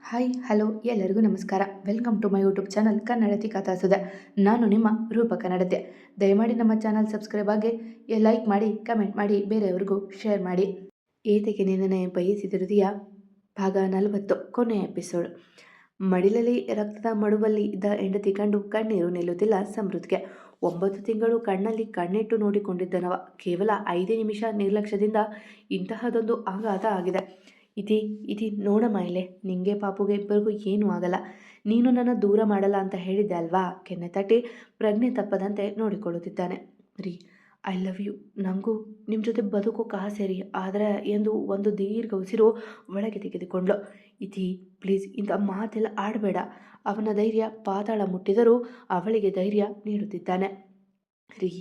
Hi hello ಎಲ್ಲರಿಗೂ ನಮಸ್ಕಾರ. Welcome to my YouTube channel Kannadathi Kathasudhe. ನಾನು ನಿಮ್ಮ ರೂಪ ಕನ್ನಡತೆ. ದಯಮಾಡಿ ನಮ್ಮ ಚಾನಲ್ ಸಬ್ಸ್ಕ್ರೈಬ್ ಆಗಿ ಲೈಕ್ ಮಾಡಿ, ಕಮೆಂಟ್ ಮಾಡಿ, ಬೇರೆಯವ್ರಿಗೂ ಶೇರ್ ಮಾಡಿ. ಏತಕ್ಕೆ ನಿನ್ನನೆ ಬಯಸಿದಿರುದೆಯ ಭಾಗ 40 ಕೊನೆಯ ಎಪಿಸೋಡ್. ಮಡಿಲಲ್ಲಿ ರಕ್ತದ ಮಡುವಲ್ಲಿ ಇದ್ದ ಹೆಂಡತಿ ಕಂಡು ಕಣ್ಣೀರು ನಿಲ್ಲುತ್ತಿಲ್ಲ ಸಮೃದ್ಧಿಗೆ. 9 ತಿಂಗಳು ಕಣ್ಣಲ್ಲಿ ಕಣ್ಣಿಟ್ಟು ನೋಡಿಕೊಂಡಿದ್ದನವ ಕೇವಲ 5 ನಿಮಿಷ ನಿರ್ಲಕ್ಷ್ಯದಿಂದ ಇಂತಹದೊಂದು ಆಘಾತ ಆಗಿದೆ. ಇತಿ ಇತಿ ನೋಡಮ್ಮ ಇಲ್ಲೇ, ನಿಂಗೆ ಪಾಪುಗೆ ಇಬ್ಬರಿಗೂ ಏನೂ ಆಗಲ್ಲ. ನೀನು ನನ್ನ ದೂರ ಮಾಡಲ್ಲ ಅಂತ ಹೇಳಿದ್ದೆ ಅಲ್ವಾ? ಕೆನ್ನೆ ತಟ್ಟಿ ಪ್ರಜ್ಞೆ ತಪ್ಪದಂತೆ ನೋಡಿಕೊಳ್ಳುತ್ತಿದ್ದಾನೆ. ರೀ, ಐ ಲವ್ ಯು. ನನಗೂ ನಿಮ್ಮ ಜೊತೆ ಬದುಕೋಕೆ ಆಸೆ ರೀ, ಆದರೆ ಎಂದು ಒಂದು ದೀರ್ಘ ಉಸಿರು ಒಳಗೆ ತೆಗೆದುಕೊಂಡ್ಳು. ಇತಿ ಪ್ಲೀಸ್, ಇಂಥ ಮಾತೆಲ್ಲ ಆಡಬೇಡ. ಅವನ ಧೈರ್ಯ ಪಾತಾಳ ಮುಟ್ಟಿದರೂ ಅವಳಿಗೆ ಧೈರ್ಯ ನೀಡುತ್ತಿದ್ದಾನೆ. ರೀ,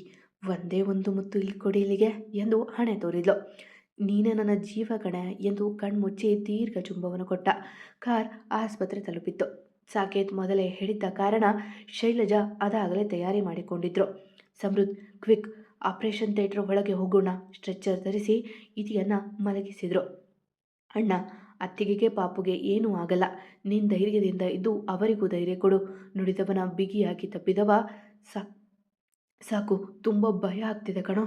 ಒಂದೇ ಒಂದು ಮುತ್ತು ಇಲ್ಲಿ ಕೊಡಿ ಇಲ್ಲಿಗೆ ಎಂದು ಹಣೆ ತೋರಿದ್ಲು. ನೀನೇ ನನ್ನ ಜೀವ ಕಣೆ ಎಂದು ಕಣ್ಮುಚ್ಚಿ ದೀರ್ಘ ಚುಂಬವನ್ನು ಕೊಟ್ಟ. ಕಾರ್ ಆಸ್ಪತ್ರೆ ತಲುಪಿತ್ತು. ಸಾಕೇತ್ ಮೊದಲೇ ಹೇಳಿದ್ದ ಕಾರಣ ಶೈಲಜಾ ಅದಾಗಲೇ ತಯಾರಿ ಮಾಡಿಕೊಂಡಿದ್ರು. ಸಮೃದ್ಧ್, ಕ್ವಿಕ್, ಆಪರೇಷನ್ ಥಿಯೇಟರ್ ಒಳಗೆ ಹೋಗೋಣ. ಸ್ಟ್ರೆಚ್ಚರ್ ಧರಿಸಿ ಇತಿಯನ್ನ ಮಲಗಿಸಿದ್ರು. ಅಣ್ಣ, ಅತ್ತಿಗೆಗೆ ಪಾಪುಗೆ ಏನೂ ಆಗಲ್ಲ. ನೀನು ಧೈರ್ಯದಿಂದ ಇದ್ದು ಅವರಿಗೂ ಧೈರ್ಯ ಕೊಡು. ನುಡಿದವನ ಬಿಗಿಯಾಗಿ ತಪ್ಪಿದವ. ಸಾಕು, ತುಂಬ ಭಯ ಆಗ್ತಿದೆ ಕಣೋ.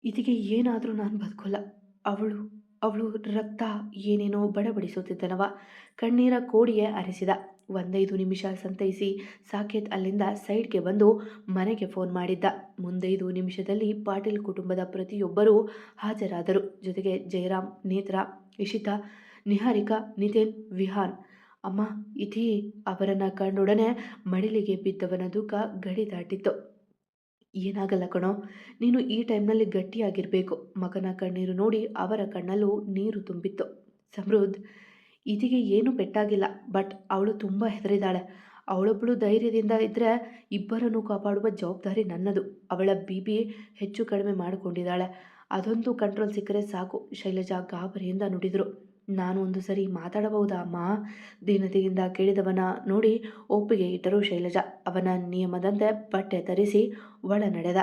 ಇದಿಗೆ ಏನಾದರೂ ನಾನು ಬದುಕೋಲ್ಲ. ಅವಳು ಅವಳು ರಕ್ತ ಏನೇನೋ ಬಡಬಡಿಸುತ್ತಿದ್ದನವ. ಕಣ್ಣೀರ ಕೋಡಿಯೇ ಅರಿಸಿದ. 1-5 ನಿಮಿಷ ಸಂತೈಸಿ ಸಾಕೇತ್ ಅಲ್ಲಿಂದ ಸೈಡ್ಗೆ ಬಂದು ಮನೆಗೆ ಫೋನ್ ಮಾಡಿದ್ದ. ಮುಂದೈದು ನಿಮಿಷದಲ್ಲಿ ಪಾಟೀಲ್ ಕುಟುಂಬದ ಪ್ರತಿಯೊಬ್ಬರೂ ಹಾಜರಾದರು. ಜೊತೆಗೆ ಜಯರಾಮ್, ನೇತ್ರಾ, ಇಶಿತಾ, ನಿಹಾರಿಕಾ, ನಿತಿನ್, ವಿಹಾನ್. ಅಮ್ಮ, ಇತಿ ಅವರನ್ನ ಕಂಡೊಡನೆ ಮಡಿಲಿಗೆ ಬಿದ್ದವನ ದುಃಖ ಗಡಿ ದಾಟಿತ್ತು. ಏನಾಗಲ್ಲ ಕಣೋ, ನೀನು ಈ ಟೈಮ್ನಲ್ಲಿ ಗಟ್ಟಿಯಾಗಿರಬೇಕು. ಮಗನ ಕಣ್ಣೀರು ನೋಡಿ ಅವರ ಕಣ್ಣಲ್ಲೂ ನೀರು ತುಂಬಿತ್ತು. ಸಮೃದ್ಧ್, ಇದಿಗೆ ಏನೂ ಪೆಟ್ಟಾಗಿಲ್ಲ, ಬಟ್ ಅವಳು ತುಂಬ ಹೆದರಿದಾಳೆ. ಅವಳೊಬ್ಬಳು ಧೈರ್ಯದಿಂದ ಇದ್ದರೆ ಇಬ್ಬರನ್ನು ಕಾಪಾಡುವ ಜವಾಬ್ದಾರಿ ನನ್ನದು. ಅವಳ ಬಿ ಹೆಚ್ಚು ಕಡಿಮೆ ಮಾಡಿಕೊಂಡಿದ್ದಾಳೆ. ಅದೊಂದು ಕಂಟ್ರೋಲ್ ಸಿಕ್ಕರೆ ಸಾಕು, ಶೈಲಜಾ ಗಾಬರಿಯಿಂದ ನುಡಿದರು. ನಾನು ಒಂದು ಸರಿ ಮಾತಾಡಬಹುದಾ ಅಮ್ಮ? ದೀನತೆಯಿಂದ ಕೇಳಿದವನ ನೋಡಿ ಒಪ್ಪಿಗೆ ಇಟ್ಟರು ಶೈಲಜಾ. ಅವನ ನಿಯಮದಂತೆ ಬಟ್ಟೆ ತರಿಸಿ ಒಳ ನಡೆದ.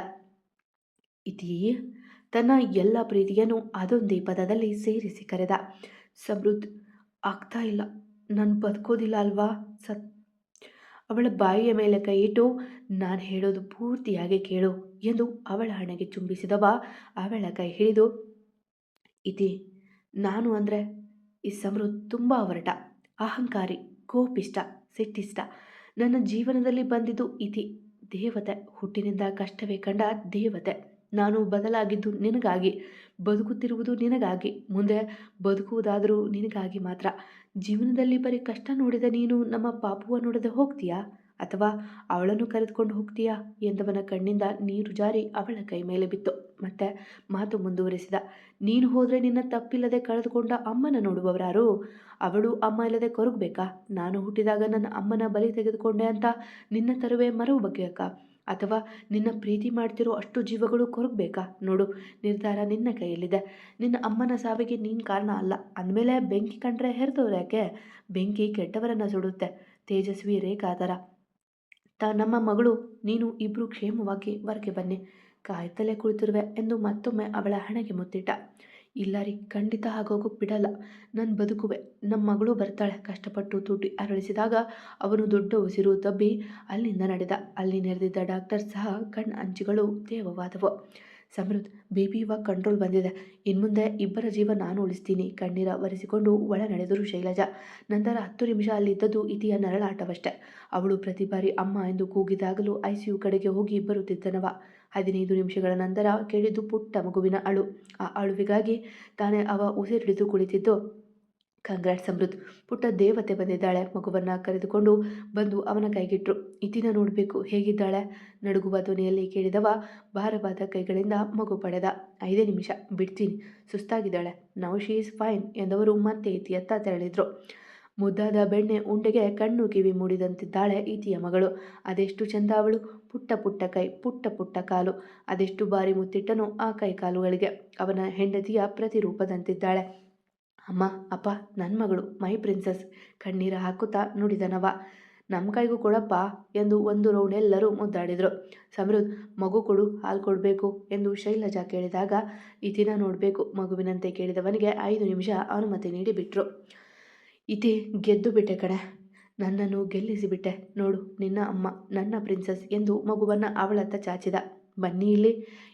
ಇತಿ ತನ್ನ ಎಲ್ಲ ಪ್ರೀತಿಯನ್ನು ಅದೊಂದೇ ಪದದಲ್ಲಿ ಸೇರಿಸಿ ಕರೆದ. ಸಮೃದ್ಧ್, ಆಗ್ತಾ ಇಲ್ಲ, ನಾನು ಬದುಕೋದಿಲ್ಲ ಅಲ್ವಾ? ಅವಳ ಬಾಯಿಯ ಮೇಲೆ ಕೈ ಇಟ್ಟು, ನಾನು ಹೇಳೋದು ಪೂರ್ತಿಯಾಗಿ ಕೇಳು ಎಂದು ಅವಳ ಹಣೆಗೆ ಚುಂಬಿಸಿದವ ಅವಳ ಕೈ ಹಿಡಿದು, ಇತಿ, ನಾನು ಅಂದರೆ ಈ ಸಮೃದ್ಧ್ ತುಂಬ ಹೊರಟ, ಅಹಂಕಾರಿ, ಕೋಪಿಷ್ಟ, ಸಿಟ್ಟಿಷ್ಟ. ನನ್ನ ಜೀವನದಲ್ಲಿ ಬಂದಿದ್ದು ಇತಿ ದೇವತೆ. ಹುಟ್ಟಿನಿಂದ ಕಷ್ಟವೇ ಕಂಡ ದೇವತೆ. ನಾನು ಬದಲಾಗಿದ್ದು ನಿನಗಾಗಿ, ಬದುಕುತ್ತಿರುವುದು ನಿನಗಾಗಿ, ಮುಂದೆ ಬದುಕುವುದಾದರೂ ನಿನಗಾಗಿ ಮಾತ್ರ. ಜೀವನದಲ್ಲಿ ಬರೀ ಕಷ್ಟ ನೋಡಿದ ನೀನು ನಮ್ಮ ಪಾಪುವ ನೋಡದೆ ಹೋಗ್ತೀಯಾ, ಅಥವಾ ಅವಳನ್ನು ಕರೆದುಕೊಂಡು ಹೋಗ್ತೀಯಾ ಎಂದವನ ಕಣ್ಣಿಂದ ನೀರು ಜಾರಿ ಅವಳ ಕೈ ಮೇಲೆ ಬಿತ್ತು. ಮತ್ತೆ ಮಾತು ಮುಂದುವರಿಸಿದ. ನೀನು ಹೋದರೆ ನಿನ್ನ ತಪ್ಪಿಲ್ಲದೆ ಕಳೆದುಕೊಂಡ ಅಮ್ಮನ ನೋಡುವವರಾರು? ಅವಳು ಅಮ್ಮ ಇಲ್ಲದೆ ಕೊರಗಬೇಕಾ? ನಾನು ಹುಟ್ಟಿದಾಗ ನನ್ನ ಅಮ್ಮನ ಬಲಿ ತೆಗೆದುಕೊಂಡೆ ಅಂತ ನಿನ್ನ ತರುವೆ ಮರವು ಬಗ್ಗೆಯಕ್ಕ? ಅಥವಾ ನಿನ್ನ ಪ್ರೀತಿ ಮಾಡ್ತಿರೋ ಅಷ್ಟು ಜೀವಗಳು ಕೊರಗಬೇಕಾ? ನೋಡು, ನಿರ್ಧಾರ ನಿನ್ನ ಕೈಯಲ್ಲಿದೆ. ನಿನ್ನ ಅಮ್ಮನ ಸಾವಿಗೆ ನೀನು ಕಾರಣ ಅಲ್ಲ ಅಂದಮೇಲೆ ಬೆಂಕಿ ಕಂಡ್ರೆ ಹೆರಿದವ್ರು ಯಾಕೆ? ಬೆಂಕಿ ಕೆಟ್ಟವರನ್ನು ಸುಡುತ್ತೆ. ತೇಜಸ್ವಿ ರೇಖಾ ಥರ. ನಮ್ಮ ಮಗಳು ನೀನು ಇಬ್ಬರು ಕ್ಷೇಮವಾಗಿ ಹೊರಗೆ ಬನ್ನಿ. ಕಾಯ್ತಲೇ ಕುಳಿತಿರುವೆ ಎಂದು ಮತ್ತೊಮ್ಮೆ ಅವಳ ಹಣೆಗೆ ಮುತ್ತಿಟ್ಟ. ಇಲ್ಲ ರೀ, ಖಂಡಿತ ಆಗೋಗೋಕೆ ಬಿಡಲ್ಲ. ನಾನು ಬದುಕುವೆ. ನಮ್ಮ ಮಗಳು ಬರ್ತಾಳೆ. ಕಷ್ಟಪಟ್ಟು ತುಟಿ ಅರಳಿಸಿದಾಗ ಅವನು ದೊಡ್ಡ ಉಸಿರು ತಬ್ಬಿ ಅಲ್ಲಿಂದ ನಡೆದ. ಅಲ್ಲಿ ನೆರೆದಿದ್ದ ಡಾಕ್ಟರ್ ಸಹ ಅಂಚುಗಳು ತೇವವಾದವು. ಸಮೃದ್ಧ್, ಬೇಬಿ ಇವಾಗ ಕಂಟ್ರೋಲ್ ಬಂದಿದೆ. ಇನ್ಮುಂದೆ ಇಬ್ಬರ ಜೀವ ನಾನು ಉಳಿಸ್ತೀನಿ. ಕಣ್ಣೀರ ಒರೆಸಿಕೊಂಡು ಒಳ ನಡೆದರು ಶೈಲಜಾ. ನಂತರ 10 ನಿಮಿಷ ಅಲ್ಲಿದ್ದದ್ದು ಇತಿಯ ನರಳಾಟವಷ್ಟೆ. ಅವಳು ಪ್ರತಿ ಬಾರಿ ಅಮ್ಮ ಎಂದು ಕೂಗಿದಾಗಲೂ ICU ಕಡೆಗೆ ಹೋಗಿ ಬರುತ್ತಿದ್ದನವ. 15 ನಿಮಿಷಗಳ ನಂತರ ಕೇಳಿದ್ದು ಪುಟ್ಟ ಮಗುವಿನ ಅಳು. ಆ ಅಳುವಿಗಾಗಿ ತಾನೇ ಅವ ಉಸಿರಿಡಿದು ಕುಳಿತಿದ್ದು. ಕಂಗ್ರಾಟ್ ಸಮೃದ್ಧ್, ಪುಟ್ಟ ದೇವತೆ ಬಂದಿದ್ದಾಳೆ. ಮಗುವನ್ನು ಕರೆದುಕೊಂಡು ಬಂದು ಅವನ ಕೈಗಿಟ್ರು. ಇತಿನ ನೋಡಬೇಕು, ಹೇಗಿದ್ದಾಳೆ? ನಡುಗುವ ಧ್ವನಿಯಲ್ಲಿ ಕೇಳಿದವ ಭಾರವಾದ ಕೈಗಳಿಂದ ಮಗು ಪಡೆದ. 5 ನಿಮಿಷ ಬಿಡ್ತೀನಿ, ಸುಸ್ತಾಗಿದ್ದಾಳೆ. ನೌ ಶಿ ಈಸ್ ಫೈನ್ ಎಂದವರು ಮತ್ತೆ ಇತಿಯತ್ತ ತೆರಳಿದ್ರು. ಮುದ್ದಾದ ಬೆಣ್ಣೆ ಉಂಡೆಗೆ ಕಣ್ಣು ಕಿವಿ ಮೂಡಿದಂತಿದ್ದಾಳೆ ಇತಿಯ ಮಗಳು. ಅದೆಷ್ಟು ಚಂದ ಅವಳು. ಪುಟ್ಟ ಪುಟ್ಟ ಕೈ, ಪುಟ್ಟ ಪುಟ್ಟ ಕಾಲು. ಅದೆಷ್ಟು ಬಾರಿ ಮುತ್ತಿಟ್ಟನು ಆ ಕೈ ಕಾಲುಗಳಿಗೆ. ಅವನ ಹೆಂಡತಿಯ ಪ್ರತಿರೂಪದಂತಿದ್ದಾಳೆ. ಅಮ್ಮ, ಅಪ್ಪ, ನನ್ನ ಮಗಳು, ಮೈ ಪ್ರಿನ್ಸಸ್. ಕಣ್ಣೀರ ಹಾಕುತ್ತಾ ನುಡಿದನವ. ನಮ್ಮ ಕೈಗೂ ಕೊಡಪ್ಪ ಎಂದು ಒಂದು ರೌಂಡ್ ಎಲ್ಲರೂ ಮುದ್ದಾಡಿದ್ರು. ಸಮೃದ್ಧ್, ಮಗು ಕೊಡು, ಹಾಲು ಕೊಡಬೇಕು ಎಂದು ಶೈಲಜಾ ಕೇಳಿದಾಗ ಇತಿನ ನೋಡಬೇಕು ಮಗುವಿನಂತೆ ಕೇಳಿದವನಿಗೆ 5 ನಿಮಿಷ ಅನುಮತಿ ನೀಡಿ ಬಿಟ್ರು. ಇತಿ ಗೆದ್ದು ಬಿಟ್ಟೆ ಕಣೆ, ನನ್ನನ್ನು ಗೆಲ್ಲಿಸಿಬಿಟ್ಟೆ. ನೋಡು ನಿನ್ನ ಅಮ್ಮ, ನನ್ನ ಪ್ರಿನ್ಸಸ್ ಎಂದು ಮಗುವನ್ನು ಅವಳತ್ತ ಚಾಚಿದ. ಬನ್ನಿ ಇಲ್ಲಿ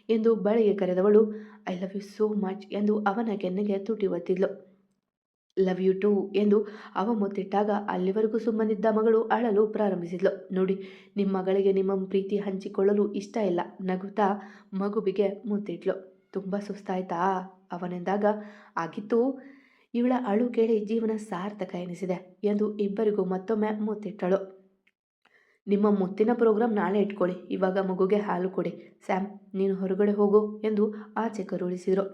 ಎಂದು ಬಳಿಗೆ ಕರೆದವಳು I love you so much ಎಂದು ಅವನ ಕೆನ್ನೆಗೆ ತುಟಿ ಒತ್ತಿದ್ಲು. ಲವ್ ಯು ಟೂ ಎಂದು ಅವ ಮುತ್ತಿಟ್ಟಾಗ ಅಲ್ಲಿವರೆಗೂ ಸುಮ್ಮನಿದ್ದ ಮಗಳು ಅಳಲು ಪ್ರಾರಂಭಿಸಿದ್ಲು. ನೋಡಿ, ನಿಮ್ಮ ಮಗಳಿಗೆ ನಿಮ್ಮ ಪ್ರೀತಿ ಹಂಚಿಕೊಳ್ಳಲು ಇಷ್ಟ ಇಲ್ಲ. ನಗುತ್ತಾ ಮಗುವಿಗೆ ಮುತ್ತಿಟ್ಲು. ತುಂಬ ಸುಸ್ತಾಯ್ತಾ ಅವನೆಂದಾಗ, ಆಗಿತ್ತು. ಇವಳ ಅಳು ಕೇಳಿ ಜೀವನ ಸಾರ್ಥಕ ಎನಿಸಿದೆ ಎಂದು ಇಬ್ಬರಿಗೂ ಮತ್ತೊಮ್ಮೆ ಮುತ್ತಿಟ್ಟಳು. ನಿಮ್ಮ ಮುತ್ತಿನ ಪ್ರೋಗ್ರಾಂ ನಾಳೆ ಇಟ್ಕೊಳ್ಳಿ, ಇವಾಗ ಮಗುಗೆ ಹಾಲು ಕೊಡಿ. ಸ್ಯಾಮ್, ನೀನು ಹೊರಗಡೆ ಹೋಗು ಎಂದು ಆಚೆ ಕರುಳಿಸಿದರು.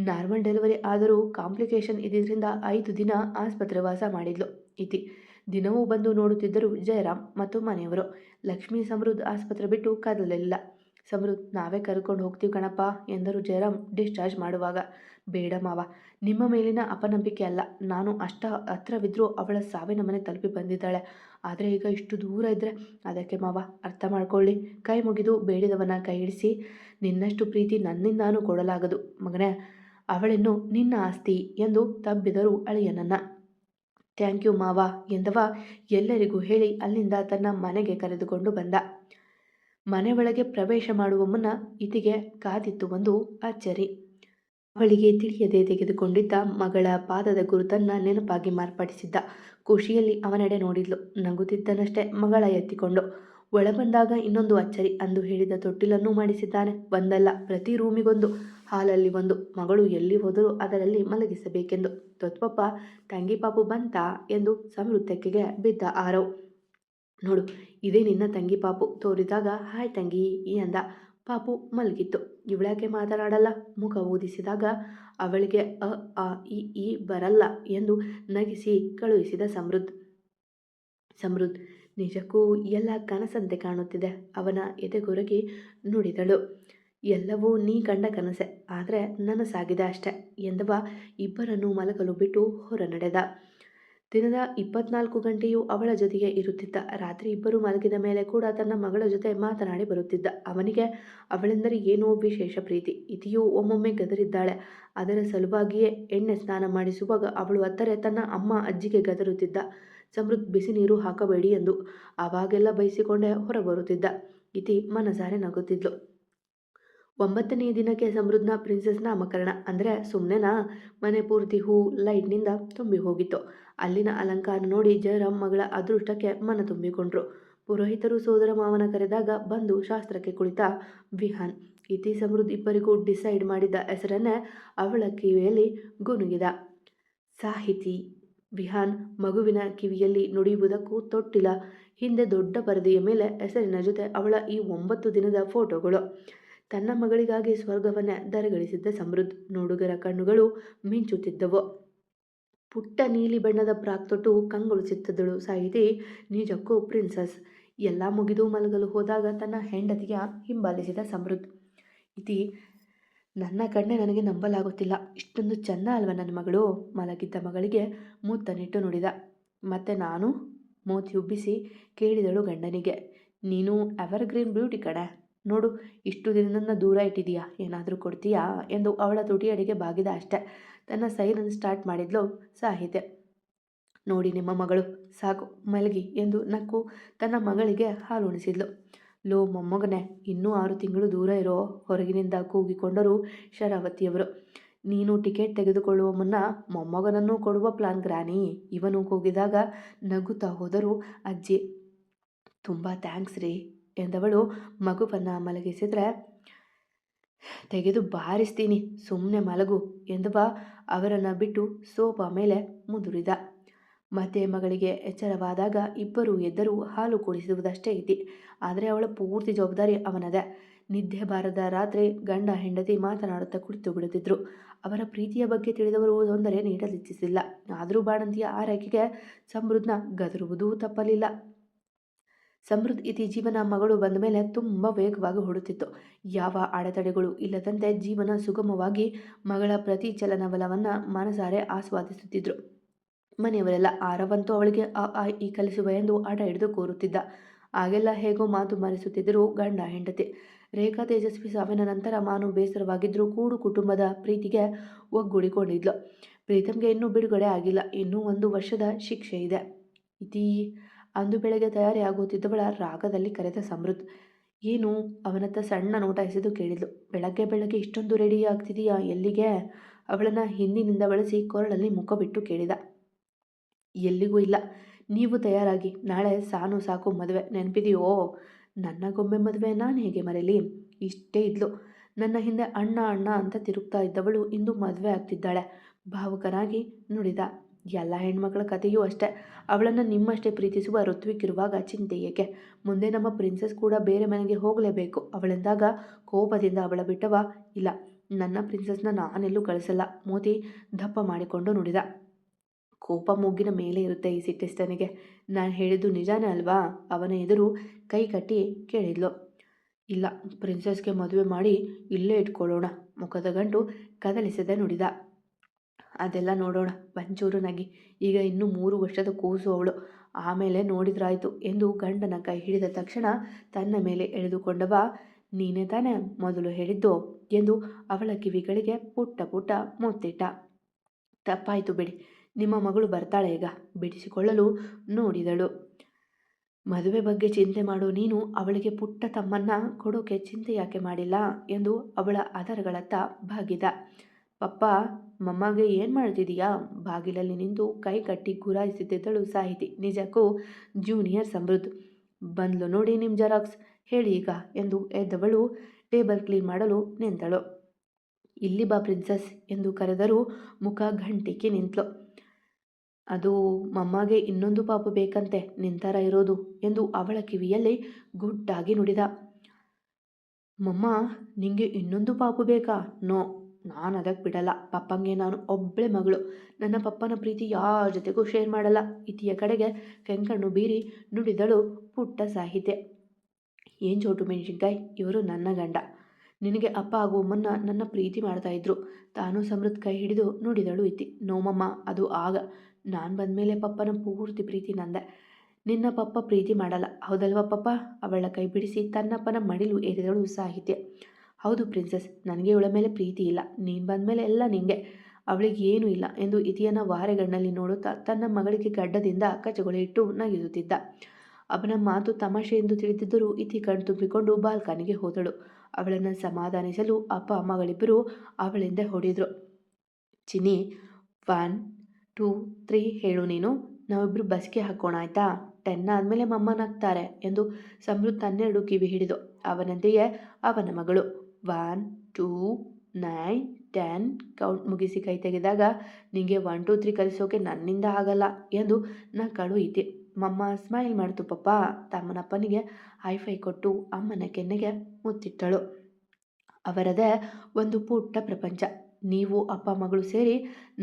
ನಾರ್ಮಲ್ ಡೆಲಿವರಿ ಆದರೂ ಕಾಂಪ್ಲಿಕೇಶನ್ ಇದ್ದಿದ್ದರಿಂದ 5 ದಿನ ಆಸ್ಪತ್ರೆ ವಾಸ ಮಾಡಿದ್ಲು ಇತಿ. ದಿನವೂ ಬಂದು ನೋಡುತ್ತಿದ್ದರು ಜಯರಾಮ್ ಮತ್ತು ಮನೆಯವರು. ಲಕ್ಷ್ಮಿ ಸಮೃದ್ಧ್ ಆಸ್ಪತ್ರೆ ಬಿಟ್ಟು ಕದಲಲಿಲ್ಲ. ಸಮೃದ್ಧ್, ನಾವೇ ಕರ್ಕೊಂಡು ಹೋಗ್ತೀವಿ ಕಣಪ್ಪ ಎಂದರು ಜಯರಾಮ್ ಡಿಸ್ಚಾರ್ಜ್ ಮಾಡುವಾಗ. ಬೇಡ ಮಾವ, ನಿಮ್ಮ ಮೇಲಿನ ಅಪನಂಬಿಕೆ ಅಲ್ಲ. ನಾನು ಹತ್ರವಿದ್ರೂ ಅವಳ ಸಾವಿನ ಮನೆ ತಲುಪಿ ಬಂದಿದ್ದಾಳೆ. ಆದರೆ ಈಗ ಇಷ್ಟು ದೂರ ಇದ್ದರೆ ಅದಕ್ಕೆ ಮಾವ, ಅರ್ಥ ಮಾಡ್ಕೊಳ್ಳಿ. ಕೈ ಮುಗಿದು ಬೇಡಿದವನ ಕೈ ಹಿಡಿಸಿ, ನಿನ್ನಷ್ಟು ಪ್ರೀತಿ ನನ್ನಿಂದಾನೂ ಕೊಡಲಾಗದು ಮಗನೇ, ಅವಳಿನ್ನು ನಿನ್ನ ಆಸ್ತಿ ಎಂದು ತಬ್ಬಿದರು ಅಳಿಯನನ್ನ. ಥ್ಯಾಂಕ್ ಯು ಮಾವ ಎಂದವ ಎಲ್ಲರಿಗೂ ಹೇಳಿ ಅಲ್ಲಿಂದ ತನ್ನ ಮನೆಗೆ ಕರೆದುಕೊಂಡು ಬಂದ. ಮನೆ ಒಳಗೆ ಪ್ರವೇಶ ಮಾಡುವ ಮುನ್ನ ಇತಿಗೆ ಕಾದಿತ್ತು ಒಂದು ಅಚ್ಚರಿ. ಅವಳಿಗೆ ತಿಳಿಯದೆ ತೆಗೆದುಕೊಂಡಿದ್ದ ಮಗಳ ಪಾದದ ಗುರುತನ್ನ ನೆನಪಾಗಿ ಮಾರ್ಪಡಿಸಿದ್ದ. ಖುಷಿಯಲ್ಲಿ ಅವನೆಡೆ ನೋಡಿದ್ಲು. ನಗುತ್ತಿದ್ದನಷ್ಟೇ ಮಗಳ ಎತ್ತಿಕೊಂಡು. ಒಳ ಬಂದಾಗ ಇನ್ನೊಂದು ಅಚ್ಚರಿ. ಅಂದು ಹೇಳಿದ ತೊಟ್ಟಿಲನ್ನೂ ಮಾಡಿಸಿದ್ದಾನೆ. ಒಂದಲ್ಲ, ಪ್ರತಿ ರೂಮಿಗೊಂದು, ಹಾಲಲ್ಲಿ ಒಂದು. ಮಗಳು ಎಲ್ಲಿ ಹೋದರೂ ಅದರಲ್ಲಿ ಮಲಗಿಸಬೇಕೆಂದು. ತೊತ್ಪಪ್ಪ, ತಂಗಿ ಪಾಪು ಬಂತಾ ಎಂದು ಸಮೃದ್ಧತೆಗೆ ಬಿದ್ದ ಆರವ್. ನೋಡು, ಇದೇ ನಿನ್ನ ತಂಗಿ ಪಾಪು ತೋರಿದಾಗ ಹಾಯ್ ತಂಗಿ ಎಂದ. ಪಾಪು ಮಲಗಿತ್ತು. ಇವಳ್ಯಾಕೆ ಮಾತನಾಡಲ್ಲ? ಮುಖ ಊದಿಸಿದಾಗ ಅವಳಿಗೆ ಅ ಆ ಇ ಬರಲ್ಲ ಎಂದು ನಗಿಸಿ ಕಳುಹಿಸಿದ ಸಮೃದ್ಧ್ ನಿಜಕ್ಕೂ ಎಲ್ಲ ಕನಸಂತೆ ಕಾಣುತ್ತಿದೆ. ಅವನ ಎದೆಗೊರಗಿ ನುಡಿದಳು. ಎಲ್ಲವೂ ನೀ ಕಂಡ ಕನಸೆ, ಆದರೆ ನನಸಾಗಿದೆ ಅಷ್ಟೆ ಎಂದವ ಇಬ್ಬರನ್ನು ಮಲಗಲು ಬಿಟ್ಟು ಹೊರ ನಡೆದ. ದಿನದ 24 ಗಂಟೆಯೂ ಅವಳ ಜೊತೆಗೆ ಇರುತ್ತಿದ್ದ. ರಾತ್ರಿ ಇಬ್ಬರು ಮಲಗಿದ ಮೇಲೆ ಕೂಡ ತನ್ನ ಮಗಳ ಜೊತೆ ಮಾತನಾಡಿ ಬರುತ್ತಿದ್ದ. ಅವನಿಗೆ ಅವಳೆಂದರೆ ಏನೋ ವಿಶೇಷ ಪ್ರೀತಿ. ಇತಿಯೂ ಒಮ್ಮೊಮ್ಮೆ ಗದರಿದ್ದಾಳೆ. ಅದರ ಸಲುವಾಗಿಯೇ ಎಣ್ಣೆ ಸ್ನಾನ ಮಾಡಿಸುವಾಗ ಅವಳು ಅತ್ತರೆ ತನ್ನ ಅಮ್ಮ ಅಜ್ಜಿಗೆ ಗದರುತ್ತಿದ್ದ. ಸಮೃದ್ಧ್ ಬಿಸಿ ನೀರು ಹಾಕಬೇಡಿ ಎಂದು. ಆವಾಗೆಲ್ಲ ಬಯಸಿಕೊಂಡೇ ಹೊರಬರುತ್ತಿದ್ದ. ಇತಿ ಮನಸಾರೆ ನಗುತ್ತಿದ್ಲು. 9ನೇ ದಿನಕ್ಕೆ ಸಮೃದ್ಧನ ಪ್ರಿನ್ಸೆಸ್ ನಾಮಕರಣ. ಅಂದರೆ ಸುಮ್ಮನೆನಾ? ಮನೆ ಪೂರ್ತಿ ಹೂ ಲೈಟ್ನಿಂದ ತುಂಬಿ ಹೋಗಿತ್ತು. ಅಲ್ಲಿನ ಅಲಂಕಾರ ನೋಡಿ ಜಯರಾಮ್ ಮಗಳ ಅದೃಷ್ಟಕ್ಕೆ ಮನ ತುಂಬಿಕೊಂಡ್ರು. ಪುರೋಹಿತರು ಸೋದರ ಮಾವನ ಕರೆದಾಗ ಬಂದು ಶಾಸ್ತ್ರಕ್ಕೆ ಕುಳಿತ ವಿಹಾನ್. ಇತಿ ಸಮೃದ್ಧ್ ಇಬ್ಬರಿಗೂ ಡಿಸೈಡ್ ಮಾಡಿದ್ದ ಹೆಸರನ್ನೇ ಅವಳ ಕಿವಿಯಲ್ಲಿ ಗುನುಗಿದ. ಸಾಹಿತಿ. ವಿಹಾನ್ ಮಗುವಿನ ಕಿವಿಯಲ್ಲಿ ನುಡಿಯುವುದಕ್ಕೂ ತೊಟ್ಟಿಲ ಹಿಂದೆ ದೊಡ್ಡ ಪರದೆಯ ಮೇಲೆ ಹೆಸರಿನ ಜೊತೆ ಅವಳ ಈ 9 ದಿನದ ಫೋಟೋಗಳು. ತನ್ನ ಮಗಳಿಗಾಗಿ ಸ್ವರ್ಗವನ್ನೇ ದರಗಳಿಸಿದ್ದ ಸಮೃದ್ಧ್. ನೋಡುಗರ ಕಣ್ಣುಗಳು ಮಿಂಚುತ್ತಿದ್ದವು. ಪುಟ್ಟ ನೀಲಿ ಬಣ್ಣದ ಫ್ರಾಕ್ ತೊಟ್ಟು ಕಂಗೊಳಿಸುತ್ತಿದ್ದಳು ಸಾಹಿತಿ. ನಿಜಕ್ಕೂ ಪ್ರಿನ್ಸಸ್. ಎಲ್ಲ ಮುಗಿದು ಮಲಗಲು ಹೋದಾಗ ತನ್ನ ಹೆಂಡತಿಯ ಹಿಂಬಾಲಿಸಿದ ಸಮೃದ್ಧ್. ಇತಿ, ನನ್ನ ಕಣ್ಣೆ ನನಗೆ ನಂಬಲಾಗುತ್ತಿಲ್ಲ. ಇಷ್ಟೊಂದು ಚೆನ್ನ ಅಲ್ವ ನನ್ನ ಮಗಳು? ಮಲಗಿದ್ದ ಮಗಳಿಗೆ ಮುತ್ತನಿಟ್ಟು ನುಡಿದ. ಮತ್ತೆ ನಾನು? ಮೂತಿ ಉಬ್ಬಿಸಿ ಕೇಳಿದಳು ಗಂಡನಿಗೆ. ನೀನು ಎವರ್ಗ್ರೀನ್ ಬ್ಯೂಟಿ ಕಣೆ. ನೋಡು, ಇಷ್ಟು ದಿನದಿಂದ ದೂರ ಇಟ್ಟಿದೀಯಾ, ಏನಾದರೂ ಕೊಡ್ತೀಯಾ ಎಂದು ಅವಳ ತುಟಿಯಡಿಗೆ ಬಾಗಿದ ಅಷ್ಟೆ. ತನ್ನ ಸೈರನ್ ಸ್ಟಾರ್ಟ್ ಮಾಡಿದ್ಲು ಸಾಹಿತ್ಯ. ನೋಡಿ ನಿಮ್ಮ ಮಗಳು, ಸಾಕು ಮಲಗಿ ಎಂದು ನಕ್ಕು ತನ್ನ ಮಗಳಿಗೆ ಹಾಲುಣಿಸಿದ್ಲು. ಲೋ ಮೊಮ್ಮಗನೆ, ಇನ್ನೂ 6 ತಿಂಗಳು ದೂರ ಇರೋ, ಹೊರಗಿನಿಂದ ಕೂಗಿಕೊಂಡರು ಶರಾವತಿಯವರು. ನೀನು ಟಿಕೆಟ್ ತೆಗೆದುಕೊಳ್ಳುವ ಮುನ್ನ ಮೊಮ್ಮಗನನ್ನು ಕೊಡುವ ಪ್ಲಾನ್ ಗ್ರಾನಿ. ಇವನು ಕೂಗಿದಾಗ ನಗುತ್ತಾ ಹೋದರು ಅಜ್ಜಿ. ತುಂಬ ಥ್ಯಾಂಕ್ಸ್ ರೀ ಎಂದವಳು ಮಗುವನ್ನು ಮಲಗಿಸಿದ್ರೆ. ತೆಗೆದು ಬಾರಿಸ್ತೀನಿ, ಸುಮ್ಮನೆ ಮಲಗು ಎಂದವ ಅವರನ್ನು ಬಿಟ್ಟು ಸೋಫಾ ಮೇಲೆ ಮುದುರಿದ. ಮತ್ತೆ ಮಗಳಿಗೆ ಎಚ್ಚರವಾದಾಗ ಇಬ್ಬರೂ ಎದ್ದರೂ ಹಾಲು ಕುಡಿಸುವುದಷ್ಟೇ ಇತಿ. ಆದರೆ ಅವಳ ಪೂರ್ತಿ ಜವಾಬ್ದಾರಿ ಅವನದೇ. ನಿದ್ದೆ ಬಾರದ ರಾತ್ರಿ ಗಂಡ ಹೆಂಡತಿ ಮಾತನಾಡುತ್ತಾ ಕುಳಿತು ಬಿಡುತ್ತಿದ್ರು. ಅವರ ಪ್ರೀತಿಯ ಬಗ್ಗೆ ತಿಳಿದವರು ತೊಂದರೆ ನೀಡಲಿಚ್ಛಿಸಿಲ್ಲ. ಆದರೂ ಬಾಣಂತಿಯ ಆರೈಕೆಗೆ ಸಮೃದ್ಧನ ಗದರುವುದೂ ತಪ್ಪಲಿಲ್ಲ. ಸಮೃದ್ಧ್ ಇತಿ ಜೀವನ ಮಗಳು ಬಂದ ಮೇಲೆ ತುಂಬ ವೇಗವಾಗಿ ಹೊಡುತ್ತಿತ್ತು. ಯಾವ ಅಡೆತಡೆಗಳು ಇಲ್ಲದಂತೆ ಜೀವನ ಸುಗಮವಾಗಿ ಮಗಳ ಪ್ರತಿ ಚಲನವಲವನ್ನು ಮನಸಾರೆ ಆಸ್ವಾದಿಸುತ್ತಿದ್ರು ಮನೆಯವರೆಲ್ಲ. ಆರವಂತೂ ಅವಳಿಗೆ ಅ ಆ ಇ ಕಲಿಸುವ ಎಂದು ಆಟ ಹಿಡಿದು ಕೂರುತ್ತಿದ್ದ. ಆಗೆಲ್ಲ ಹೇಗೋ ಮಾತು ಮರೆಸುತ್ತಿದ್ದರು ಗಂಡ ಹೆಂಡತಿ. ರೇಖಾ ತೇಜಸ್ವಿ ಸಾವಿನ ನಂತರ ಮಾನು ಬೇಸರವಾಗಿದ್ದರೂ ಕೂಡು ಕುಟುಂಬದ ಪ್ರೀತಿಗೆ ಒಗ್ಗೂಡಿಕೊಂಡಿದ್ಲು. ಪ್ರೀತಮ್ಗೆ ಇನ್ನೂ ಬಿಡುಗಡೆ ಆಗಿಲ್ಲ. ಇನ್ನೂ 1 ವರ್ಷದ ಶಿಕ್ಷೆ ಇದೆ. ಇತಿ ಅಂದು ಬೆಳಗ್ಗೆ ತಯಾರಿ ಆಗುತ್ತಿದ್ದವಳ ರಾಗದಲ್ಲಿ ಕರೆದ ಸಮೃದ್ಧ್. ಏನು? ಅವನತ್ತ ಸಣ್ಣ ನೋಟ ಎಸೆದು ಕೇಳಿದ್ಲು. ಬೆಳಗ್ಗೆ ಬೆಳಗ್ಗೆ ಇಷ್ಟೊಂದು ರೆಡಿ ಆಗ್ತಿದೀಯಾ? ಎಲ್ಲಿಗೆ? ಅವಳನ್ನ ಹಿಂದಿನಿಂದ ಬಳಸಿ ಕೊರಳಲ್ಲಿ ಮುಖ ಬಿಟ್ಟು ಕೇಳಿದ. ಎಲ್ಲಿಗೂ ಇಲ್ಲ. ನೀವು ತಯಾರಾಗಿ. ನಾಳೆ ಸಾನು ಸಾಕು ಮದುವೆ. ನೆನಪಿದೆಯೋ? ನನ್ನ ಗೊಂಬೆ ಮದುವೆ ನಾನು ಹೇಗೆ ಮರೀಲಿ? ಇಷ್ಟೇ ಇದ್ಲು. ನನ್ನ ಹಿಂದೆ ಅಣ್ಣ ಅಣ್ಣ ಅಂತ ತಿರುಗ್ತಾ ಇದ್ದವಳು ಇಂದು ಮದುವೆ ಆಗ್ತಿದ್ದಾಳೆ. ಭಾವುಕನಾಗಿ ನುಡಿದ. ಎಲ್ಲ ಹೆಣ್ಮಕ್ಳ ಕಥೆಯೂ ಅಷ್ಟೇ. ಅವಳನ್ನು ನಿಮ್ಮಷ್ಟೇ ಪ್ರೀತಿಸುವ ಋತ್ವಿಕ್ ಇರುವಾಗ ಚಿಂತೆ ಏಕೆ? ಮುಂದೆ ನಮ್ಮ ಪ್ರಿನ್ಸೆಸ್ ಕೂಡ ಬೇರೆ ಮನೆಗೆ ಹೋಗಲೇಬೇಕು. ಅವಳೆಂದಾಗ ಕೋಪದಿಂದ ಅವಳ ಬಿಟ್ಟವ. ಇಲ್ಲ, ನನ್ನ ಪ್ರಿನ್ಸೆಸ್ನ ನಾನೆಲ್ಲೂ ಕಳಿಸಲ್ಲ. ಮೋತಿ ದಪ್ಪ ಮಾಡಿಕೊಂಡು ನುಡಿದ. ಕೋಪ ಮೂಗಿನ ಮೇಲೆ ಇರುತ್ತೆ ಈ ಸಿಟ್ಟಿಸ್ತನಿಗೆ. ನಾನು ಹೇಳಿದ್ದು ನಿಜಾನೇ ಅಲ್ವಾ? ಅವನ ಎದುರು ಕೈ ಕಟ್ಟಿ ಕೇಳಿದ್ಲು. ಇಲ್ಲ, ಪ್ರಿನ್ಸೆಸ್ಗೆ ಮದುವೆ ಮಾಡಿ ಇಲ್ಲೇ ಇಟ್ಕೊಳ್ಳೋಣ. ಮುಖದ ಗಂಟು ಕದಲಿಸದೆ ನುಡಿದ. ಅದೆಲ್ಲ ನೋಡೋಣ. ಒಂಚೂರು ನಗಿ. ಈಗ ಇನ್ನೂ 3 ವರ್ಷದ ಕೂಸು ಅವಳು. ಆಮೇಲೆ ನೋಡಿದ್ರಾಯ್ತು ಎಂದು ಗಂಡನ ಕೈ ಹಿಡಿದ ತಕ್ಷಣ ತನ್ನ ಮೇಲೆ ಎಳೆದುಕೊಂಡವ. ನೀನೇ ತಾನೇ ಮೊದಲು ಹೇಳಿದ್ದು ಎಂದು ಅವಳ ಕಿವಿಗಳಿಗೆ ಪುಟ್ಟ ಪುಟ್ಟ ಮುತ್ತಿಟ್ಟ. ತಪ್ಪಾಯ್ತು ಬಿಡಿ. ನಿಮ್ಮ ಮಗಳು ಬರ್ತಾಳೆ ಈಗ. ಬಿಡಿಸಿಕೊಳ್ಳಲು ನೋಡಿದಳು. ಮದುವೆ ಬಗ್ಗೆ ಚಿಂತೆ ಮಾಡೋ ನೀನು ಅವಳಿಗೆ ಪುಟ್ಟ ತಮ್ಮನ್ನ ಕೊಡೋಕೆ ಚಿಂತೆ ಯಾಕೆ ಮಾಡಿಲ್ಲ ಎಂದು ಅವಳ ಅದರಗಳತ್ತ ಬಾಗಿದ. ಪಪ್ಪ, ಮಮ್ಮಗೆ ಏನು ಮಾಡ್ತಿದೀಯಾ? ಬಾಗಿಲಲ್ಲಿ ನಿಂತು ಕೈ ಕಟ್ಟಿ ಗುರಾಯಿಸುತ್ತಿದ್ದಳು ಸಾಹಿತಿ. ನಿಜಕ್ಕೂ ಜೂನಿಯರ್ ಸಮೃದ್ಧ್. ಬಂದ್ಲು ನೋಡಿ ನಿಮ್ಮ ಜೆರಾಕ್ಸ್. ಹೇಳಿ ಈಗ ಎಂದು ಎದ್ದವಳು ಟೇಬಲ್ ಕ್ಲೀನ್ ಮಾಡಲು ನಿಂತಳು. ಇಲ್ಲಿ ಬಾ ಪ್ರಿನ್ಸಸ್ ಎಂದು ಕರೆದರೂ ಮುಖ ಗಂಟಿಕ್ಕಿ ನಿಂತ್ಲು. ಅದು ಮಮ್ಮಗೆ ಇನ್ನೊಂದು ಪಾಪು ಬೇಕಂತೆ, ನಿಂತರ ಇರೋದು ಎಂದು ಅವಳ ಕಿವಿಯಲ್ಲಿ ಗುಡ್ಡಾಗಿ ನುಡಿದ. ಮಮ್ಮ, ನಿಂಗೆ ಇನ್ನೊಂದು ಪಾಪು ಬೇಕಾ? ನೋ, ನಾನು ಅದಕ್ಕೆ ಬಿಡಲ್ಲ. ಪಪ್ಪಂಗೆ ನಾನು ಒಬ್ಬಳೆ ಮಗಳು. ನನ್ನ ಪಪ್ಪನ ಪ್ರೀತಿ ಯಾರ ಜೊತೆಗೂ ಶೇರ್ ಮಾಡಲ್ಲ. ಇತಿಯ ಕಡೆಗೆ ಕೆಂಕಣ್ಣು ಬೀರಿ ನುಡಿದಳು ಪುಟ್ಟ ಸಾಹಿತ್ಯ. ಏನು ಚೋಟು ಮೆಣಸಿನ್ಕಾಯಿ, ಇವರು ನನ್ನ ಗಂಡ. ನಿನಗೆ ಅಪ್ಪ ಆಗುವ ಮುನ್ನ ನನ್ನ ಪ್ರೀತಿ ಮಾಡ್ತಾ ಇದ್ರು. ತಾನು ಸಮೃದ್ಧ್ ಕೈ ಹಿಡಿದು ನುಡಿದಳು ಇತಿ. ನೋಮಮ್ಮ, ಅದು ಆಗ. ನಾನು ಬಂದಮೇಲೆ ಪಪ್ಪನ ಪೂರ್ತಿ ಪ್ರೀತಿ ನಂದೆ. ನಿನ್ನ ಪಪ್ಪ ಪ್ರೀತಿ ಮಾಡಲ್ಲ, ಹೌದಲ್ವಾ ಪಪ್ಪ? ಅವಳ ಕೈ ಬಿಡಿಸಿ ತನ್ನಪ್ಪನ ಮಡಿಲು ಏರಿದಳು ಸಾಹಿತ್ಯ. ಹೌದು ಪ್ರಿನ್ಸೆಸ್, ನನಗೆ ಇವಳ ಮೇಲೆ ಪ್ರೀತಿ ಇಲ್ಲ. ನೀನು ಬಂದಮೇಲೆ ಎಲ್ಲ ನಿಂಗೆ. ಅವಳಿಗೆ ಏನೂ ಇಲ್ಲ ಎಂದು ಇತಿಯನ್ನ ವಾರೆಗಣ್ಣಲ್ಲಿ ನೋಡುತ್ತಾ ತನ್ನ ಮಗಳಿಗೆ ಗಡ್ಡದಿಂದ ಕಚಗೊಳಿ ಇಟ್ಟು ನಗಿಸುತ್ತಿದ್ದ. ಅವನ ಮಾತು ತಮಾಷೆ ಎಂದು ತಿಳಿದಿದ್ದರೂ ಇತಿ ಕಣ್ತುಂಬಿಕೊಂಡು ಬಾಲ್ಕನಿಗೆ ಹೋದಳು. ಅವಳನ್ನು ಸಮಾಧಾನಿಸಲು ಅಪ್ಪ ಮಗಳಿಬ್ಬರು ಅವಳಿಂದ ಹೊಡೆದ್ರು. ಚಿನ್ನಿ, 1, 2, 3 ಹೇಳು ನೀನು. ನಾವಿಬ್ಬರು ಬಸ್ಗೆ ಹಾಕೋಣ ಆಯ್ತಾ? 10 ಆದಮೇಲೆ ಮಮ್ಮ ನಗ್ತಾರೆ ಎಂದು ಸಮೃದ್ಧ್ 12 ಕಿವಿ ಹಿಡಿದು. ಅವನಂತೆಯೇ ಅವನ ಮಗಳು 1, 2, 9, 10 ಕೌಂಟ್ ಮುಗಿಸಿ ಕೈ ತೆಗೆದಾಗ ನಿಂಗೆ 1, 2, 3 ಕಲಿಸೋಕೆ ನನ್ನಿಂದ ಆಗಲ್ಲ ಎಂದು ನಕ್ಕಳು ಇತಿ. ಮಮ್ಮ ಸ್ಮೈಲ್ ಮಾಡ್ತು ಪಪ್ಪ. ತಮ್ಮನಪ್ಪನಿಗೆ ಹೈಫೈ ಕೊಟ್ಟು ಅಮ್ಮನ ಕೆನ್ನೆಗೆ ಮುತ್ತಿಟ್ಟಳು. ಅವರದೇ ಒಂದು ಪುಟ್ಟ ಪ್ರಪಂಚ. ನೀವು ಅಪ್ಪ ಮಗಳು ಸೇರಿ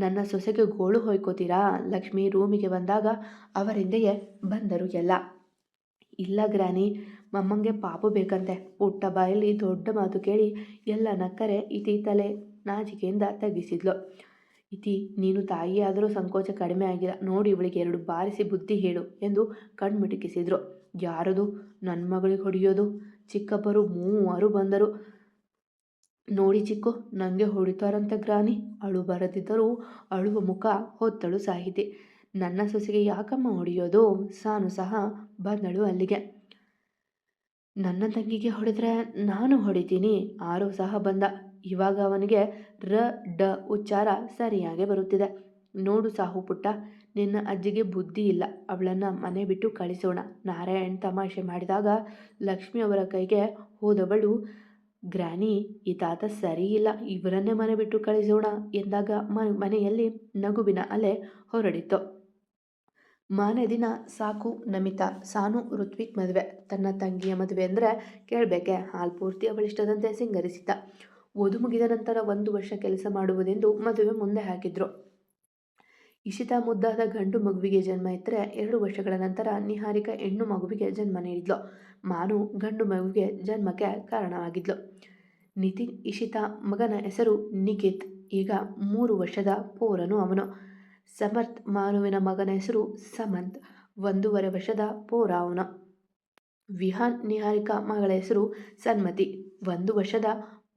ನನ್ನ ಸೊಸೆಗೆ ಗೋಳು ಹೊಯ್ಕೋತೀರಾ? ಲಕ್ಷ್ಮಿ ರೂಮಿಗೆ ಬಂದಾಗ ಅವರಿಂದೆಯೇ ಬಂದರು ಎಲ್ಲ. ಇಲ್ಲ ಗ್ರಾನಿ, ಮಮ್ಮಂಗೆ ಪಾಪು ಬೇಕಂತೆ. ಪುಟ್ಟ ಬಾಯಲ್ಲಿ ದೊಡ್ಡ ಮಾತು ಕೇಳಿ ಎಲ್ಲ ನಕ್ಕರೆ ಇತಿ ತಲೆ ನಾಚಿಕೆಯಿಂದ ತಗ್ಗಿಸಿದ್ಲು. ಇತಿ, ನೀನು ತಾಯಿಯಾದರೂ ಸಂಕೋಚ ಕಡಿಮೆ ಆಗಿಲ್ಲ. ನೋಡಿ ಇವಳಿಗೆ 2 ಬಾರಿಸಿ ಬುದ್ಧಿ ಹೇಳು ಎಂದು ಕಣ್ಮಿಟುಕಿಸಿದ್ರು. ಯಾರದು ನನ್ನ ಮಗಳಿಗೆ ಹೊಡೆಯೋದು? ಚಿಕ್ಕಪ್ಪರು 3 ಬಂದರು. ನೋಡಿ ಚಿಕ್ಕು, ನನಗೆ ಹೊಡಿತಾರಂತೆ ಗ್ರಾನಿ. ಅಳು ಬರದಿದ್ದರೂ ಅಳುವ ಮುಖ ಹೊತ್ತಳು ಸಾಹಿತಿ. ನನ್ನ ಸೊಸೆಗೆ ಯಾಕಮ್ಮ ಹೊಡೆಯೋದು? ಸಾನು ಸಹ ಬಂದಳು ಅಲ್ಲಿಗೆ. ನನ್ನ ತಂಗಿಗೆ ಹೊಡೆದ್ರೆ ನಾನು ಹೊಡಿತೀನಿ. ಆರೋ ಸಹ ಬಂದ. ಇವಾಗ ಅವನಿಗೆ ರ ಡ ಉಚ್ಚಾರ ಸರಿಯಾಗಿ ಬರುತ್ತಿದೆ. ನೋಡು ಸಾಹು ಪುಟ್ಟ, ನಿನ್ನ ಅಜ್ಜಿಗೆ ಬುದ್ಧಿ ಇಲ್ಲ. ಅವಳನ್ನು ಮನೆ ಬಿಟ್ಟು ಕಳಿಸೋಣ. ನಾರಾಯಣ್ ತಮಾಷೆ ಮಾಡಿದಾಗ ಲಕ್ಷ್ಮಿ ಅವರ ಕೈಗೆ ಹೋದವಳು, ಗ್ರಾನಿ, ಈ ತಾತ ಸರಿ ಇಲ್ಲ, ಇವರನ್ನೇ ಮನೆ ಬಿಟ್ಟು ಕಳಿಸೋಣ ಎಂದಾಗ ಮನೆಯಲ್ಲಿ ನಗುವಿನ ಅಲೆ ಹೊರಡಿತು. ಮಾರನೇ ದಿನ ಸಾಕು ನಮಿತಾ, ಸಾನು, ಋತ್ವಿಕ್ ಮದುವೆ. ತನ್ನ ತಂಗಿಯ ಮದುವೆ ಅಂದರೆ ಕೇಳಬೇಕೆ? ಹಾಲು ಪೂರ್ತಿ ಅವಳಿಷ್ಟದಂತೆ ಸಿಂಗರಿಸಿದ್ದ. ಓದು ಮುಗಿದ ನಂತರ 1 ವರ್ಷ ಕೆಲಸ ಮಾಡುವುದೆಂದು ಮದುವೆ ಮುಂದೆ ಹಾಕಿದ್ರು. ಇಶಿತಾ ಮುದ್ದಾದ ಗಂಡು ಮಗುವಿಗೆ ಜನ್ಮ ಇತ್ತರೆ 2 ವರ್ಷಗಳ ನಂತರ ನಿಹಾರಿಕಾ ಹೆಣ್ಣು ಮಗುವಿಗೆ ಜನ್ಮ ನೀಡಿದ್ಲು. ಮಾನು ಗಂಡು ಮಗುವಿಗೆ ಜನ್ಮಕ್ಕೆ ಕಾರಣವಾಗಿದ್ಲು. ನಿತಿನ್ ಇಶಿತಾ ಮಗನ ಹೆಸರು ನಿಖಿತ್. ಈಗ 3 ವರ್ಷದ ಪೋರನು ಅವನು. ಸಮರ್ಥ್ ಮಾನುವಿನ ಮಗನ ಹೆಸರು ಸಮಂತ್. 1.5 ವರ್ಷದ ಪೋರ ಅವನು. ವಿಹಾನ್ ನಿಹಾರಿಕಾ ಮಗಳ ಹೆಸರು ಸನ್ಮತಿ. 1 ವರ್ಷದ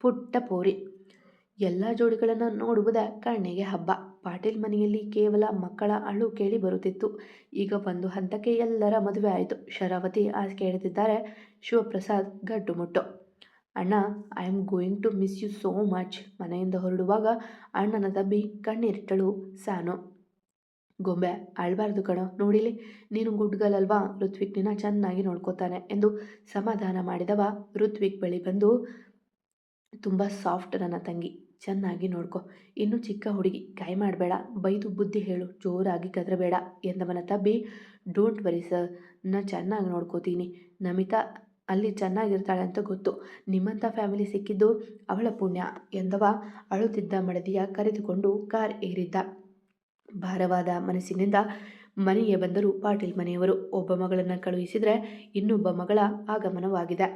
ಪುಟ್ಟ ಪೋರಿ. ಎಲ್ಲ ಜೋಡಿಗಳನ್ನು ನೋಡುವುದೇ ಕಣ್ಣಿಗೆ ಹಬ್ಬ. ಪಾಟೀಲ್ ಮನೆಯಲ್ಲಿ ಕೇವಲ ಮಕ್ಕಳ ಅಳು ಕೇಳಿ ಬರುತ್ತಿತ್ತು. ಈಗ ಒಂದು ಹಂತಕ್ಕೆ ಎಲ್ಲರ ಮದುವೆ ಆಯಿತು. ಶರಾವತಿ ಹಾಸಿಗೆ ಹಿಡಿದಿದ್ದಾರೆ. ಶಿವಪ್ರಸಾದ್ ಗಡ್ಡುಮುಟ್ಟು. ಅಣ್ಣ, I am going to miss you so much. ಮನೆಯಿಂದ ಹೊರಡುವಾಗ ಅಣ್ಣನ ತಬ್ಬಿ ಕಣ್ಣೀರಿಟ್ಟಳು ಸಾನು. ಗೊಂಬೆ, ಅಳ್ಬಾರ್ದು ಕಣೋ, ನೋಡಿಲಿ ನೀನು ಗುಡ್ಗಲಲ್ವಾ, ಋತ್ವಿಕ್ ನಿನ್ನ ಚೆನ್ನಾಗಿ ನೋಡ್ಕೋತಾನೆ ಎಂದು ಸಮಾಧಾನ ಮಾಡಿದವ ಋತ್ವಿಕ್ ಬಳಿ ಬಂದು, ತುಂಬ ಸಾಫ್ಟ್ ನನ್ನ ತಂಗಿ, ಚೆನ್ನಾಗಿ ನೋಡ್ಕೊ, ಇನ್ನು ಚಿಕ್ಕ ಹುಡುಗಿ, ಕೈ ಮಾಡಬೇಡ, ಬೈದು ಬುದ್ಧಿ ಹೇಳು, ಜೋರಾಗಿ ಕದರಬೇಡ ಎಂದವನ ತಬ್ಬಿ, ಡೋಂಟ್ ವರಿ ಸರ್, ನಾನು ಚೆನ್ನಾಗಿ ನೋಡ್ಕೋತೀನಿ. ನಮಿತಾ ಅಲ್ಲಿ ಚೆನ್ನಾಗಿರ್ತಾಳೆ ಅಂತ ಗೊತ್ತು. ನಿಮ್ಮಂಥ ಫ್ಯಾಮಿಲಿ ಸಿಕ್ಕಿದ್ದು ಅವಳ ಪುಣ್ಯ ಎಂದವ ಅಳುತ್ತಿದ್ದ ಮಡದಿಯ ಕರೆದುಕೊಂಡು ಕಾರ್ ಏರಿದ್ದ. ಭಾರವಾದ ಮನಸ್ಸಿನಿಂದ ಮನೆಗೆ ಬಂದರು ಪಾಟೀಲ್ ಮನೆಯವರು. ಒಬ್ಬ ಮಗಳನ್ನು ಕಳುಹಿಸಿದರೆ ಇನ್ನೊಬ್ಬ ಮಗಳ ಆಗಮನವಾಗಿದೆ.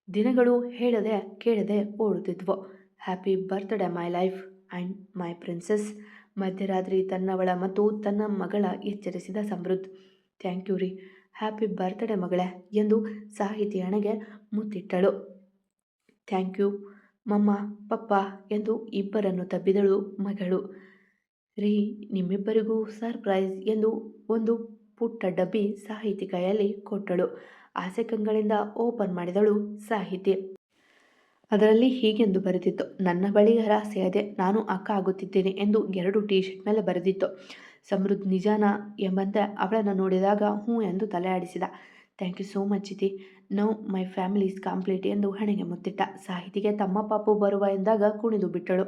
ದಿನಗಳು ಹೇಳದೆ ಕೇಳದೆ ಓಡುತ್ತಿದ್ವು. Happy birthday my life and my princess. ಮಧ್ಯರಾತ್ರಿ ತನ್ನವಳ ಮತ್ತು ತನ್ನ ಮಗಳ ಎಚ್ಚರಿಸಿದ ಸಮೃದ್ಧ್. ಥ್ಯಾಂಕ್ ಯು ರೀ, ಹ್ಯಾಪಿ ಬರ್ತ್ಡೇ ಮಗಳೇ ಎಂದು ಸಾಹಿತಿ ಹಣೆಗೆ ಮುತ್ತಿಟ್ಟಳು. ಥ್ಯಾಂಕ್ ಯು ಮಮ್ಮ, ಪಪ್ಪ ಎಂದು ಇಬ್ಬರನ್ನು ತಬ್ಬಿದಳು ಮಗಳು. ರೀ, ನಿಮ್ಮಿಬ್ಬರಿಗೂ ಸರ್ಪ್ರೈಸ್ ಎಂದು ಒಂದು ಪುಟ್ಟ ಡಬ್ಬಿ ಸಾಹಿತಿ ಕೈಯಲ್ಲಿ ಕೊಟ್ಟಳು. ಆಸೆ ಕಂಗಳಿಂದ ಓಪನ್ ಮಾಡಿದಳು ಸಾಹಿತಿ. ಅದರಲ್ಲಿ ಹೀಗೆಂದು ಬರೆದಿತ್ತು, ನನ್ನ ಬಳಿ ರಹಸ್ಯ ಇದೆ, ನಾನು ಅಕ್ಕ ಆಗುತ್ತಿದ್ದೇನೆ ಎಂದು 2 ಟೀ ಶರ್ಟ್ ಮೇಲೆ ಬರೆದಿತ್ತು. ಸಮೃದ್ಧ್ ನಿಜಾನ ಎಂಬಂತೆ ಅವಳನ್ನು ನೋಡಿದಾಗ ಹ್ಞೂ ಎಂದು ತಲೆ ಆಡಿಸಿದ. ಥ್ಯಾಂಕ್ ಯು ಸೋ ಮಚ್ ಇತಿ, now my family is complete ಎಂದು ಹಣೆಗೆ ಮುತ್ತಿಟ್ಟ. ಸಾಹಿತಿಗೆ ತಮ್ಮ ಪಾಪು ಬರುವ ಎಂದಾಗ ಕುಣಿದು ಬಿಟ್ಟಳು.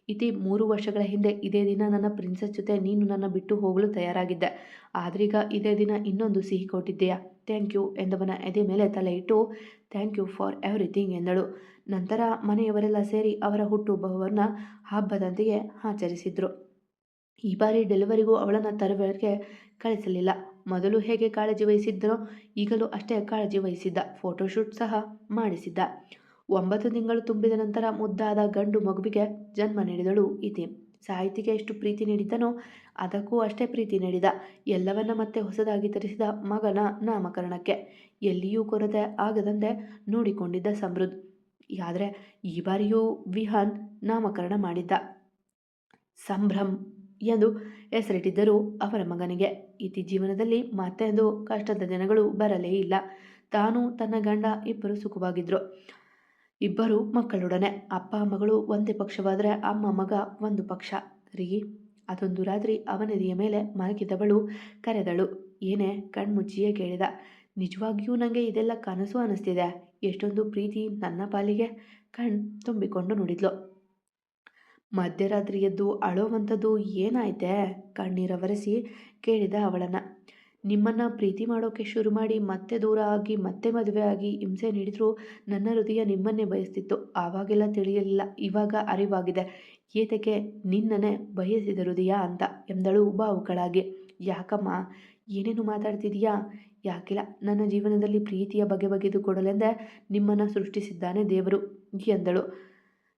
ಇತಿ, 3 ವರ್ಷಗಳ ಹಿಂದೆ ಇದೇ ದಿನ ನನ್ನ ಪ್ರಿನ್ಸೆಸ್ ಜೊತೆ ನೀನು ನನ್ನ ಬಿಟ್ಟು ಹೋಗಲು ತಯಾರಾಗಿದ್ದೆ. ಆದ್ರೀಗ ಇದೇ ದಿನ ಇನ್ನೊಂದು ಸಿಹಿ ಕೊಟ್ಟಿದ್ದೀಯಾ. ಥ್ಯಾಂಕ್ ಯು ಎಂದವನ ಎದೆ ಮೇಲೆ ತಲೆ ಇಟ್ಟು ಥ್ಯಾಂಕ್ ಯು ಫಾರ್ ಎವ್ರಿಥಿಂಗ್ ಎಂದಳು. ನಂತರ ಮನೆಯವರೆಲ್ಲ ಸೇರಿ ಅವರ ಹುಟ್ಟುಹಬ್ಬವನ್ನು ಹಬ್ಬದಂತೆಯೇ ಆಚರಿಸಿದ್ರು. ಈ ಬಾರಿ ಡೆಲಿವರಿಗೂ ಅವಳನ್ನು ತರಬೇತಿಗೆ ಕಳಿಸಲಿಲ್ಲ. ಮೊದಲು ಹೇಗೆ ಕಾಳಜಿ ವಹಿಸಿದ್ದನೋ ಈಗಲೂ ಅಷ್ಟೇ ಕಾಳಜಿ ವಹಿಸಿದ್ದ. ಫೋಟೋಶೂಟ್ ಸಹ ಮಾಡಿಸಿದ್ದ. 9 ತಿಂಗಳು ತುಂಬಿದ ನಂತರ ಮುದ್ದಾದ ಗಂಡು ಮಗುವಿಗೆ ಜನ್ಮ ನೀಡಿದಳು ಇತಿ. ಸಾಹಿತಿಗೆ ಎಷ್ಟು ಪ್ರೀತಿ ನೀಡಿದ್ದನೋ ಅದಕ್ಕೂ ಅಷ್ಟೇ ಪ್ರೀತಿ ನೀಡಿದ. ಎಲ್ಲವನ್ನ ಮತ್ತೆ ಹೊಸದಾಗಿ ತರಿಸಿದ ಮಗನ ನಾಮಕರಣಕ್ಕೆ. ಎಲ್ಲಿಯೂ ಕೊರತೆ ಆಗದಂತೆ ನೋಡಿಕೊಂಡಿದ್ದ ಸಮೃದ್ಧ್. ಆದರೆ ಈ ಬಾರಿಯೂ ವಿಹಾನ್ ನಾಮಕರಣ ಮಾಡಿದ್ದ. ಸಂಭ್ರಮ್ ಎಂದು ಹೆಸರಿಟ್ಟಿದ್ದರು ಅವರ ಮಗನಿಗೆ. ಇತಿ ಜೀವನದಲ್ಲಿ ಮತ್ತೆಂದು ಕಷ್ಟದ ದಿನಗಳು ಬರಲೇ ಇಲ್ಲ. ತಾನು ತನ್ನ ಗಂಡ ಇಬ್ಬರು ಸುಖವಾಗಿದ್ರು. ಇಬ್ಬರು ಮಕ್ಕಳೊಡನೆ. ಅಪ್ಪ ಮಗಳು ಒಂದೇ ಪಕ್ಷವಾದರೆ ಅಮ್ಮ ಮಗ ಒಂದು ಪಕ್ಷ. ರೀ, ಅದೊಂದು ರಾತ್ರಿ ಅವನೆದೆಯ ಮೇಲೆ ಮಲಗಿದವಳು ಕರೆದಳು. ಏನೇ ಕಣ್ಮುಚ್ಚಿಯೇ ಕೇಳಿದ. ನಿಜವಾಗಿಯೂ ನನಗೆ ಇದೆಲ್ಲ ಕನಸು ಅನ್ನಿಸ್ತಿದೆ. ಎಷ್ಟೊಂದು ಪ್ರೀತಿ ನನ್ನ ಪಾಲಿಗೆ. ಕಣ್ ತುಂಬಿಕೊಂಡು ನುಡಿದ್ಲು. ಮಧ್ಯರಾತ್ರಿ ಎದ್ದು ಅಳೋವಂಥದ್ದು ಏನಾಯ್ತೆ? ಕಣ್ಣೀರವರಿಸಿ ಕೇಳಿದ ಅವಳನ್ನು. ನಿಮ್ಮನ್ನು ಪ್ರೀತಿ ಮಾಡೋಕ್ಕೆ ಶುರು ಮಾಡಿ ಮತ್ತೆ ದೂರ ಆಗಿ ಮತ್ತೆ ಮದುವೆ ಆಗಿ ಹಿಂಸೆ ನೀಡಿದ್ರು ನನ್ನ ಹೃದಯ ನಿಮ್ಮನ್ನೇ ಬಯಸ್ತಿತ್ತು. ಆವಾಗೆಲ್ಲ ತಿಳಿಯಲಿಲ್ಲ, ಇವಾಗ ಅರಿವಾಗಿದೆ ಏತಕ್ಕೆ ನಿನ್ನನ್ನೇ ಬಯಸಿದ ಹೃದಯ ಅಂತ ಎಂದಳು ಭಾವುಕಳಾಗಿ. ಯಾಕಮ್ಮ, ಏನೇನು ಮಾತಾಡ್ತಿದೀಯಾ? ಯಾಕಿಲ್ಲ, ನನ್ನ ಜೀವನದಲ್ಲಿ ಪ್ರೀತಿಯ ಬಗೆದು ಕೊಡಲೆಂದೇ ನಿಮ್ಮನ್ನು ಸೃಷ್ಟಿಸಿದ್ದಾನೆ ದೇವರು ಎಂದಳು.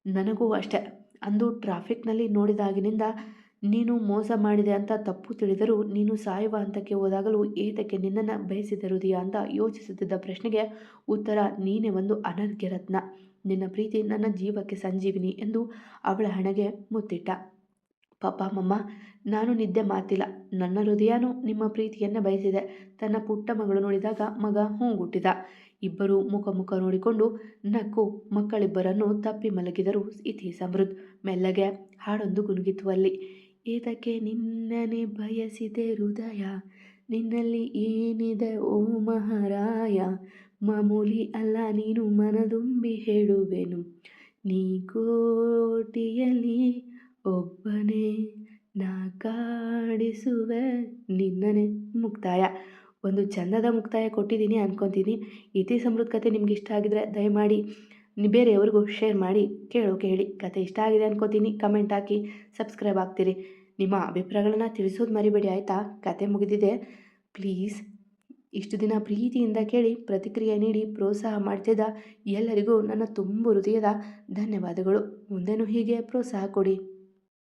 ನನಗೂ ಅಷ್ಟೆ. ಅಂದು ಟ್ರಾಫಿಕ್ನಲ್ಲಿ ನೋಡಿದಾಗಿನಿಂದ ನೀನು ಮೋಸ ಮಾಡಿದೆ ಅಂತ ತಪ್ಪು ತಿಳಿದರೂ ನೀನು ಸಾಯುವ ಹಂತಕ್ಕೆ ಹೋದಾಗಲೂ ಏತಕ್ಕೆ ನಿನ್ನನ್ನು ಬಯಸಿದ ಹೃದಯ ಅಂತ ಯೋಚಿಸುತ್ತಿದ್ದ ಪ್ರಶ್ನೆಗೆ ಉತ್ತರ ನೀನೇ ಒಂದು ಅನರ್ಘ್ಯ ರತ್ನ. ನಿನ್ನ ಪ್ರೀತಿ ನನ್ನ ಜೀವಕ್ಕೆ ಸಂಜೀವಿನಿ ಎಂದು ಅವಳ ಹಣೆಗೆ ಮುತ್ತಿಟ್ಟ. ಪಾಪ ಮಮ್ಮ, ನಾನು ನಿದ್ದೆ ಮಾತಿಲ್ಲ. ನನ್ನ ಹೃದಯನೂ ನಿಮ್ಮ ಪ್ರೀತಿಯನ್ನೇ ಬಯಸಿದೆ. ತನ್ನ ಪುಟ್ಟ ಮಗಳು ನೋಡಿದಾಗ ಮಗ ಹೂಗುಟ್ಟಿದ. ಇಬ್ಬರು ಮುಖ ನೋಡಿಕೊಂಡು ನಕ್ಕು ಮಕ್ಕಳಿಬ್ಬರನ್ನು ತಪ್ಪಿ ಮಲಗಿದರು ಇತಿ ಸಮೃದ್ಧ್. ಮೆಲ್ಲಗೆ ಹಾಡೊಂದು ಗುನುಗಿತು ಅಲ್ಲಿ. ಏತಕ್ಕೆ ನಿನ್ನನೆ ಬಯಸಿದೆ ಹೃದಯ, ನಿನ್ನಲ್ಲಿ ಏನಿದೆ ಓ ಮಹಾರಾಯ, ಮಾಮೂಲಿ ಅಲ್ಲ ನೀನು ಮನದುಂಬಿ ಹೇಳುವೆನು, ನೀ ಕೋಟಿಯಲ್ಲಿ ಒಬ್ಬನೇ, ನಾ ಕಾಡಿಸುವೆ ನಿನ್ನನೆ. ಮುಕ್ತಾಯ. ಒಂದು ಚಂದದ ಮುಕ್ತಾಯ ಕೊಟ್ಟಿದ್ದೀನಿ ಅನ್ಕೊತೀನಿ. ಇತಿ ಸಮೃದ್ಧ್ ಕತೆ ನಿಮ್ಗೆ ಇಷ್ಟ ಆಗಿದ್ರೆ ದಯಮಾಡಿ ಬೇರೆಯವ್ರಿಗೂ ಶೇರ್ ಮಾಡಿ ಕೇಳಿ. ಕತೆ ಇಷ್ಟ ಆಗಿದೆ ಅನ್ಕೋತೀನಿ. ಕಮೆಂಟ್ ಹಾಕಿ ಸಬ್ಸ್ಕ್ರೈಬ್ ಆಗ್ತೀರಿ. ನಿಮ್ಮ ಅಭಿಪ್ರಾಯಗಳನ್ನು ತಿಳಿಸೋದು ಮರಿಬೇಡಿ ಆಯಿತಾ. ಕತೆ ಮುಗಿದಿದೆ. ಪ್ಲೀಸ್ ಇಷ್ಟು ದಿನ ಪ್ರೀತಿಯಿಂದ ಕೇಳಿ ಪ್ರತಿಕ್ರಿಯೆ ನೀಡಿ ಪ್ರೋತ್ಸಾಹ ಮಾಡ್ತಿದ್ದ ಎಲ್ಲರಿಗೂ ನನ್ನ ತುಂಬ ಹೃದಯದ ಧನ್ಯವಾದಗಳು. ಮುಂದೆನೂ ಹೀಗೆ ಪ್ರೋತ್ಸಾಹ ಕೊಡಿ.